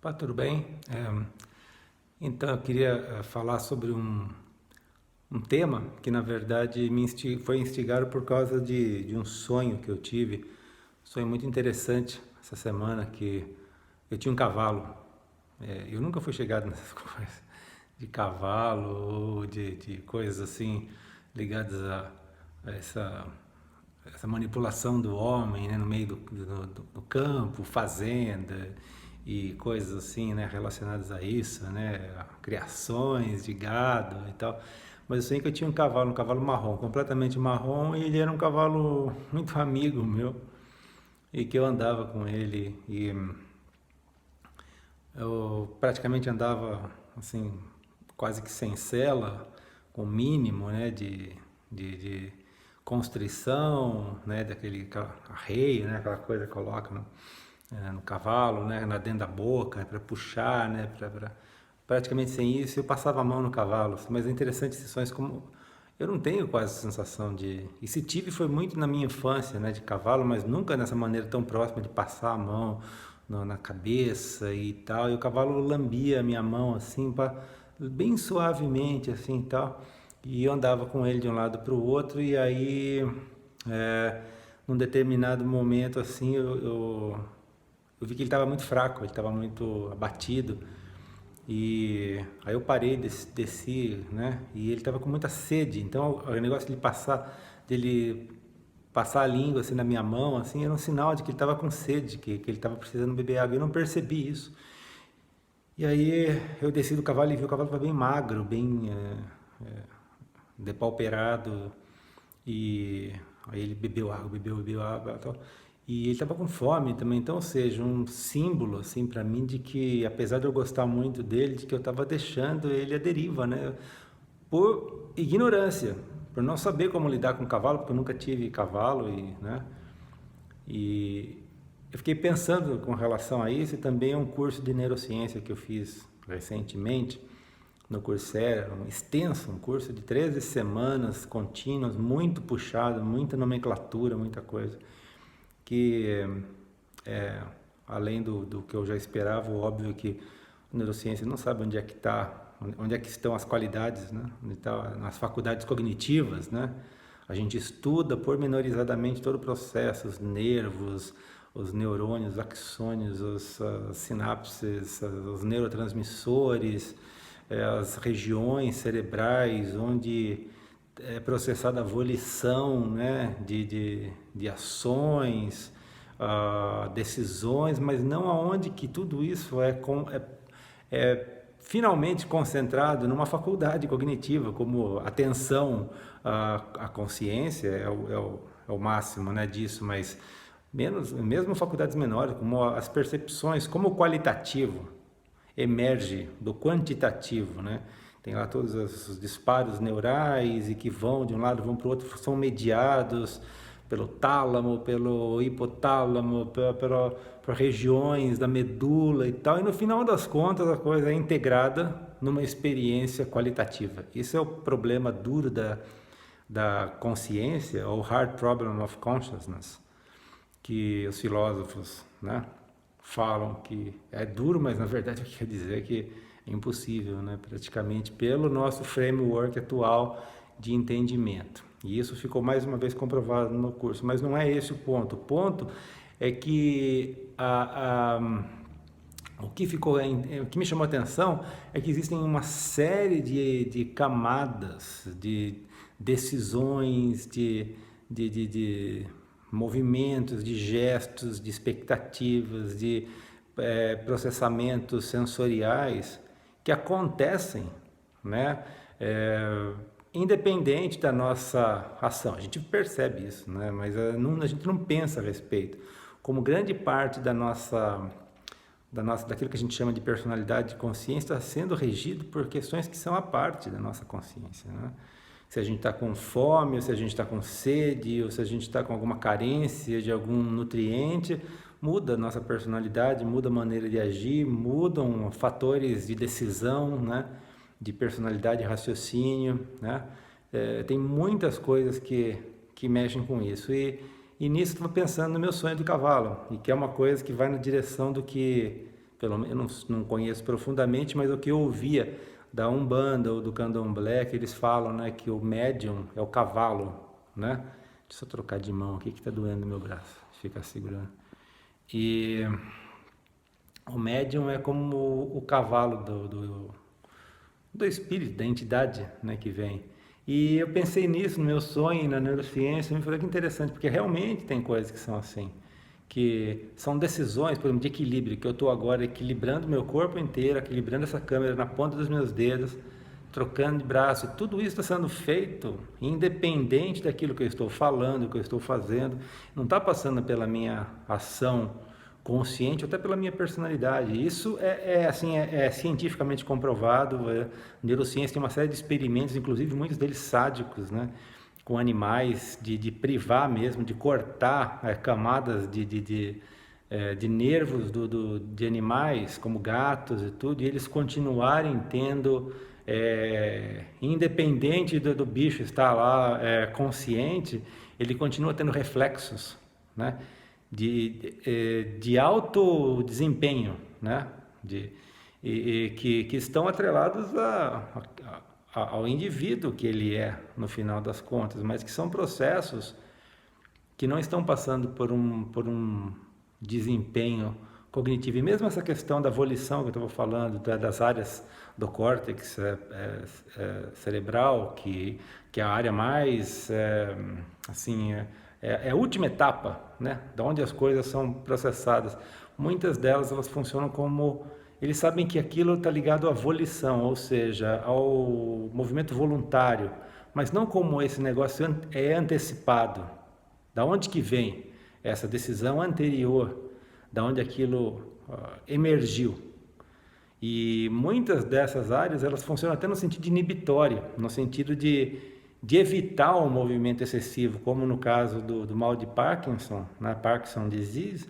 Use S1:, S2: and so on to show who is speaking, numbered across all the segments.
S1: Pá, tudo bem? Então, eu queria falar sobre um tema que, na verdade, foi instigado por causa de um sonho que eu tive. Um sonho muito interessante essa semana, que eu tinha um cavalo. Eu nunca fui chegado nessas coisas de cavalo ou de coisas assim ligadas a essa manipulação do homem, né, no meio do campo, fazenda e coisas assim, né, relacionadas a isso, né, a criações de gado e tal. Mas eu sei que eu tinha um cavalo marrom, completamente marrom, e ele era um cavalo muito amigo meu e que eu andava com ele e eu praticamente andava assim, quase que sem sela, com o mínimo, né, de constrição, né, daquele arreio, né, aquela coisa que coloca no cavalo, né, na dentro da boca, para puxar, né, praticamente sem isso eu passava a mão no cavalo. Mas é interessante esses sonhos como eu não tenho quase essa sensação de. E se tive foi muito na minha infância, né, de cavalo, mas nunca dessa maneira tão próxima de passar a mão na cabeça e tal. E o cavalo lambia a minha mão assim, bem suavemente assim e tal. E eu andava com ele de um lado para o outro e aí, é, num determinado momento assim, eu vi que ele estava muito fraco, ele estava muito abatido. E aí eu parei, desci, né? E ele estava com muita sede. Então o negócio dele passar a língua assim na minha mão, assim, era um sinal de que ele estava com sede, que ele estava precisando beber água. Eu não percebi isso. E aí eu desci do cavalo e vi o cavalo estava bem magro, bem depauperado. E aí ele bebeu água e tal. E ele estava com fome também, então, ou seja, um símbolo assim para mim de que, apesar de eu gostar muito dele, de que eu estava deixando ele à deriva, né? Por ignorância, por não saber como lidar com cavalo, porque eu nunca tive cavalo e, né? E eu fiquei pensando com relação a isso e também um curso de neurociência que eu fiz recentemente no Coursera, um extenso, um curso de 13 semanas contínuas, muito puxado, muita nomenclatura, muita coisa, que é, além do que eu já esperava, óbvio que a neurociência não sabe onde é que onde é que estão as qualidades, né? Onde tá, nas faculdades cognitivas, né? A gente estuda pormenorizadamente todo o processo, os nervos, os neurônios, os axônios, as sinapses, os neurotransmissores, as regiões cerebrais onde é processada a volição, né, de ações, decisões, mas não aonde que tudo isso é finalmente concentrado numa faculdade cognitiva, como atenção, a consciência é o máximo, né, disso, mas mesmo faculdades menores, como as percepções, como o qualitativo emerge do quantitativo, né? Tem lá todos os disparos neurais e que vão de um lado, vão para o outro, são mediados pelo tálamo, pelo hipotálamo, por regiões da medula e tal. E no final das contas a coisa é integrada numa experiência qualitativa. Isso é o problema duro da consciência, ou hard problem of consciousness, que os filósofos, né, falam que é duro, mas na verdade quer dizer que é impossível, né, praticamente pelo nosso framework atual de entendimento. E isso ficou mais uma vez comprovado no curso, mas não é esse o ponto. O ponto é que o que me chamou a atenção é que existem uma série de camadas, de decisões, de movimentos, de gestos, de expectativas, de processamentos sensoriais que acontecem, né? Independente da nossa ação. A gente percebe isso, né? Mas a gente não pensa a respeito. Como grande parte daquilo que a gente chama de personalidade de consciência está sendo regido por questões que são a parte da nossa consciência, né? Se a gente está com fome, ou se a gente está com sede, ou se a gente está com alguma carência de algum nutriente, muda a nossa personalidade, muda a maneira de agir, mudam fatores de decisão, né? De personalidade e raciocínio, né? Tem muitas coisas que mexem com isso. E nisso estou pensando no meu sonho do cavalo, e que é uma coisa que vai na direção do que pelo menos eu não conheço profundamente, mas o que eu ouvia da Umbanda ou do Candomblé, que eles falam, né, que o médium é o cavalo, né? Deixa eu trocar de mão aqui que tá doendo no meu braço, ficar segurando. E o médium é como o cavalo do espírito, da entidade, né, que vem. E eu pensei nisso no meu sonho, na neurociência, e me falei que interessante, porque realmente tem coisas que são assim, que são decisões, por exemplo, de equilíbrio, que eu estou agora equilibrando meu corpo inteiro, equilibrando essa câmera na ponta dos meus dedos, trocando de braço, e tudo isso está sendo feito independente daquilo que eu estou falando, que eu estou fazendo, não está passando pela minha ação consciente, até pela minha personalidade. Isso é cientificamente comprovado. A neurociência tem uma série de experimentos, inclusive muitos deles sádicos, né, com animais, de privar mesmo, de cortar camadas de nervos de animais, como gatos e tudo, e eles continuarem tendo, independente do bicho estar lá consciente, ele continua tendo reflexos, né, de alto desempenho, né, que estão atrelados ao indivíduo que ele é, no final das contas, mas que são processos que não estão passando por um desempenho cognitivo. E mesmo essa questão da volição que eu estava falando, das áreas do córtex cerebral, que é a área mais, assim, é a última etapa, né, da onde as coisas são processadas. Muitas delas, elas funcionam como... Eles sabem que aquilo está ligado à volição, ou seja, ao movimento voluntário, mas não como esse negócio é antecipado. Da onde que vem essa decisão anterior, da onde aquilo emergiu. E muitas dessas áreas, elas funcionam até no sentido inibitório, no sentido de evitar o movimento excessivo, como no caso do mal de Parkinson, na Parkinson Disease,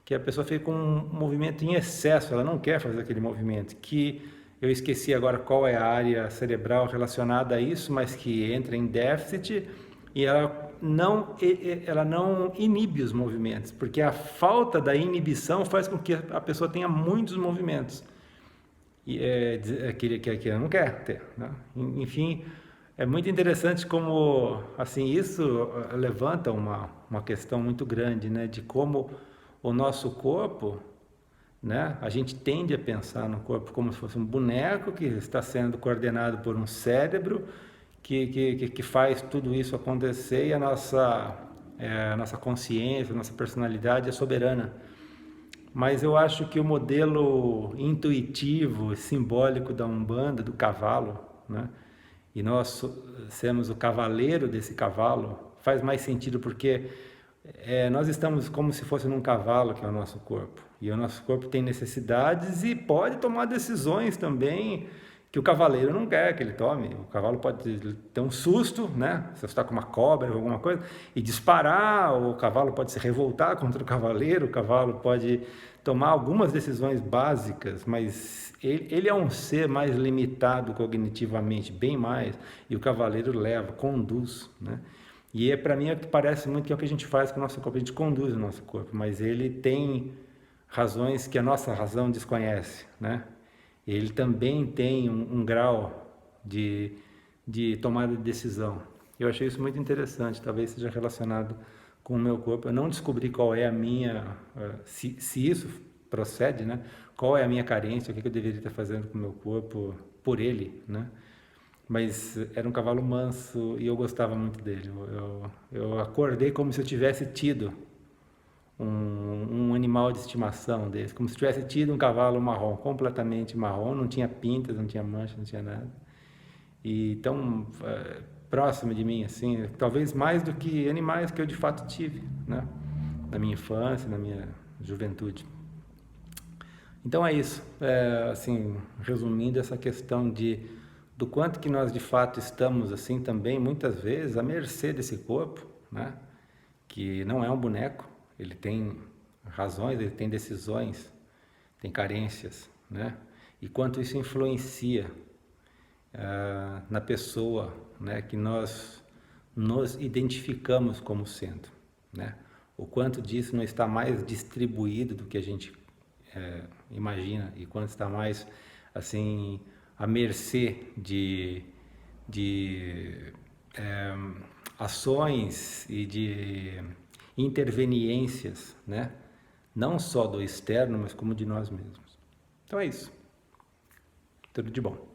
S1: que a pessoa fica com um movimento em excesso, ela não quer fazer aquele movimento, que eu esqueci agora qual é a área cerebral relacionada a isso, mas que entra em déficit e ela não inibe os movimentos, porque a falta da inibição faz com que a pessoa tenha muitos movimentos e que ela não quer ter, né? Enfim, é muito interessante como assim isso levanta uma questão muito grande, né, de como o nosso corpo, né, a gente tende a pensar no corpo como se fosse um boneco que está sendo coordenado por um cérebro que faz tudo isso acontecer, e a nossa consciência, a nossa personalidade é soberana. Mas eu acho que o modelo intuitivo, simbólico da Umbanda, do cavalo, né, e nós sermos o cavaleiro desse cavalo, faz mais sentido, porque nós estamos como se fosse num cavalo, que é o nosso corpo. E o nosso corpo tem necessidades e pode tomar decisões também que o cavaleiro não quer que ele tome. O cavalo pode ter um susto, né? Se você está com uma cobra ou alguma coisa, e disparar, o cavalo pode se revoltar contra o cavalo pode tomar algumas decisões básicas, mas ele é um ser mais limitado cognitivamente, bem mais, e o cavaleiro leva, conduz, né? E para mim parece muito que é o que a gente faz com o nosso corpo, a gente conduz o nosso corpo, mas ele tem razões que a nossa razão desconhece, né? Ele também tem um grau de tomada de decisão. Eu achei isso muito interessante, talvez seja relacionado com o meu corpo. Eu não descobri qual é a minha, se isso procede, né? Qual é a minha carência, o que eu deveria estar fazendo com o meu corpo por ele, né? Mas era um cavalo manso e eu gostava muito dele. Eu acordei como se eu tivesse tido um animal de estimação desse, como se tivesse tido um cavalo marrom, completamente marrom, não tinha pintas, não tinha mancha, não tinha nada. E tão próximo de mim, assim, talvez mais do que animais que eu de fato tive, né? Na minha infância, na minha juventude. Então é isso, assim, resumindo essa questão do quanto que nós de fato estamos assim também, muitas vezes, à mercê desse corpo, né? Que não é um boneco, ele tem razões, ele tem decisões, tem carências, né? E quanto isso influencia na pessoa, né, que nós nos identificamos como sendo, né? O quanto disso não está mais distribuído do que a gente imagina, e quando está mais assim à mercê de ações e de interveniências, né? Não só do externo, mas como de nós mesmos. Então é isso. Tudo de bom.